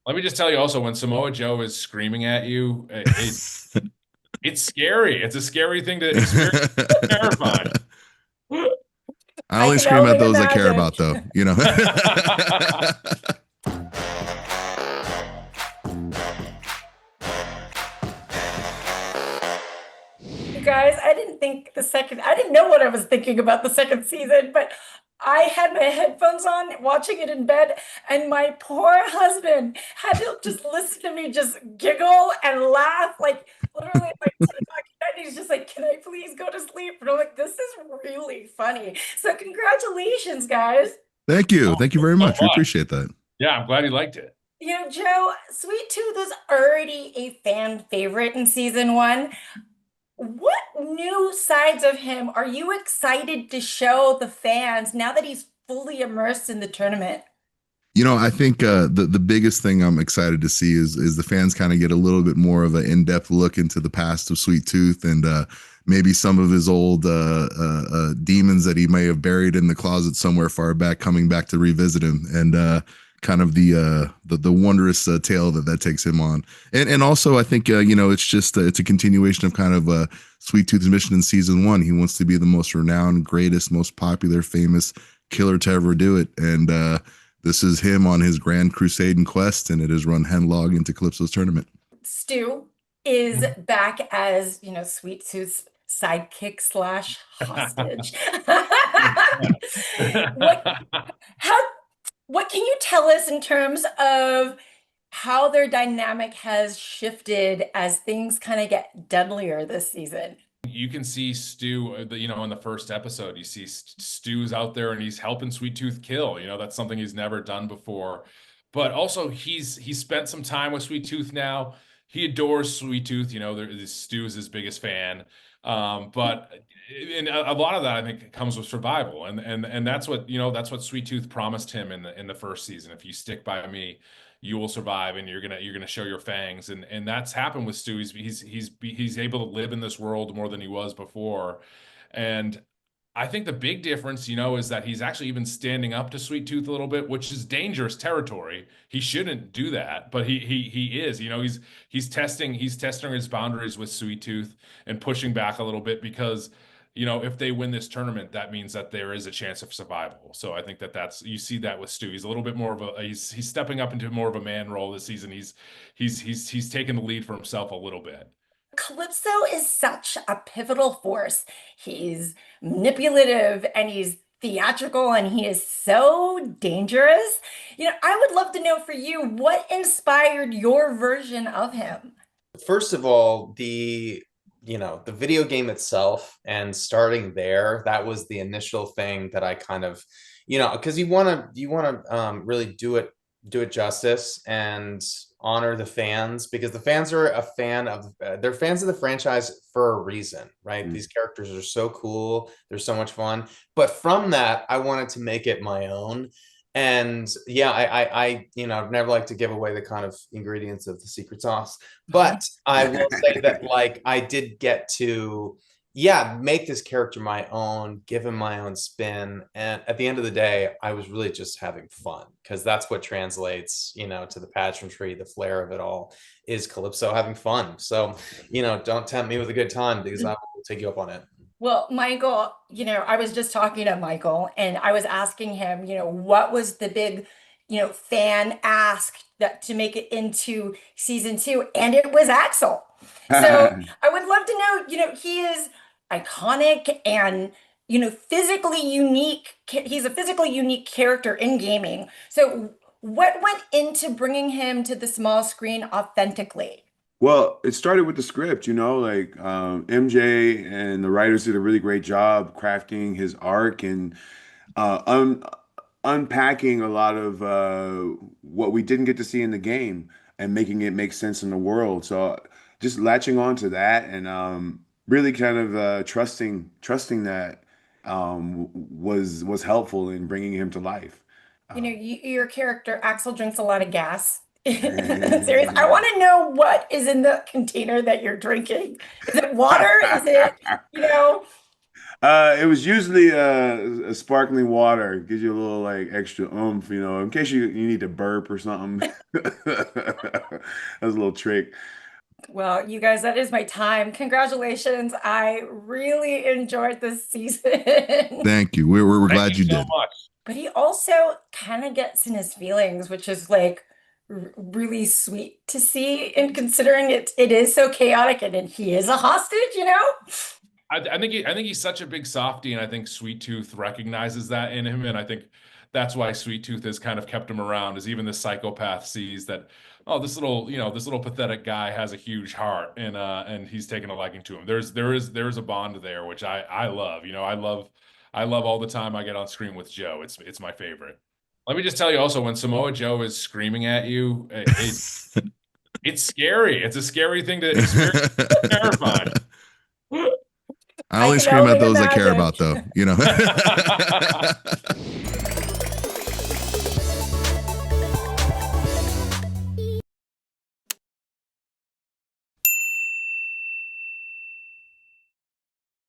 Let me just tell you also, when Samoa Joe is screaming at you, it's scary. It's a scary thing to experience. Terrifying. I I only can scream at only those I care imagine. about, though, you know. You guys, I didn't know what I was thinking about the second season, but I had my headphones on watching it in bed, and my poor husband had to just listen to me just giggle and laugh, like literally at like 10 o'clock at night. He's just like, "Can I please go to sleep?" And I'm like, "This is really funny." So congratulations, guys. Thank you. Thank you very So much. We much. appreciate that. Yeah, I'm glad you liked it. Joe, Sweet Tooth was already a fan favorite in season one. What new sides of him are you excited to show the fans now that he's fully immersed in the tournament? I think the biggest thing I'm excited to see is the fans kind of get a little bit more of an in-depth look into the past of Sweet Tooth and maybe some of his old demons that he may have buried in the closet somewhere far back, coming back to revisit him, and kind of the wondrous tale that takes him on. And also I think it's just it's a continuation of kind of Sweet Tooth's mission in season one. He wants to be the most renowned, greatest, most popular, famous killer to ever do it, and this is him on his grand crusade and quest, and it has run headlong into Calypso's tournament. Stu is back as, Sweet Tooth's sidekick slash hostage. What how what can you tell us in terms of how their dynamic has shifted as things kind of get deadlier this season? You can see Stu, in the first episode, you see Stu's out there and he's helping Sweet Tooth kill. That's something he's never done before. But also, he's spent some time with Sweet Tooth now. He adores Sweet Tooth. Stu's his biggest fan. But and a lot of that, I think, comes with survival, and that's what Sweet Tooth promised him in the first season. If you stick by me, you will survive, and you're gonna show your fangs, and that's happened with Stu. He's able to live in this world more than he was before, and I think the big difference, is that he's actually even standing up to Sweet Tooth a little bit, which is dangerous territory. He shouldn't do that, but he is. He's testing his boundaries with Sweet Tooth and pushing back a little bit because if they win this tournament, that means that there is a chance of survival. So I think that's you see that with Stu. He's a little bit more of he's stepping up into more of a man role this season. He's taken the lead for himself a little bit. Calypso is such a pivotal force. He's manipulative and he's theatrical and he is so dangerous. I would love to know for you what inspired your version of him. First of all, the video game itself and starting there, that was the initial thing that I kind of, because you want to really do it justice and honor the fans, because the fans are they're fans of the franchise for a reason, right? These characters are so cool, they're so much fun. But from that, I wanted to make it my own. And yeah, I've never liked to give away the kind of ingredients of the secret sauce, but I will say that like I did get to, yeah, make this character my own, give him my own spin. And at the end of the day, I was really just having fun, because that's what translates, to the pageantry, the flair of it all is Calypso having fun. So, don't tempt me with a good time, because I will take you up on it. Well, Michael, I was just talking to Michael and I was asking him, what was the big, fan ask that to make it into season two? And it was Axel. So I would love to know, he is iconic and, physically unique. He's a physically unique character in gaming. So what went into bringing him to the small screen authentically? Well, it started with the script, like MJ and the writers did a really great job crafting his arc and un unpacking a lot of what we didn't get to see in the game and making it make sense in the world. So just latching on to that and really kind of trusting that was helpful in bringing him to life. Um, Your character Axel drinks a lot of gas in the series. I want to know what is in the container that you're drinking. Is it water? Is it, you know? It was usually a sparkling water. It gives you a little like extra oomph, you know, in case you need to burp or something. That's a little trick. Well, you guys, that is my time. Congratulations. I really enjoyed this season. Thank you. We're Thank glad you you so did. much. But he also kind of gets in his feelings, which is like really sweet to see. And considering it is so chaotic and he is a hostage, you know? I think I think he's such a big softie, and I think Sweet Tooth recognizes that in him, and I think that's why Sweet Tooth has kind of kept him around. Is even the psychopath sees that, oh, this little, this little pathetic guy has a huge heart, and he's taken a liking to him. There is a bond there, which I love. I love all the time I get on screen with Joe. It's my favorite. Let me just tell you also, when Samoa Joe is screaming at you, it's scary. It's a scary thing to experience. Terrifying. I I only can scream at only those I care imagine. about, though, you know.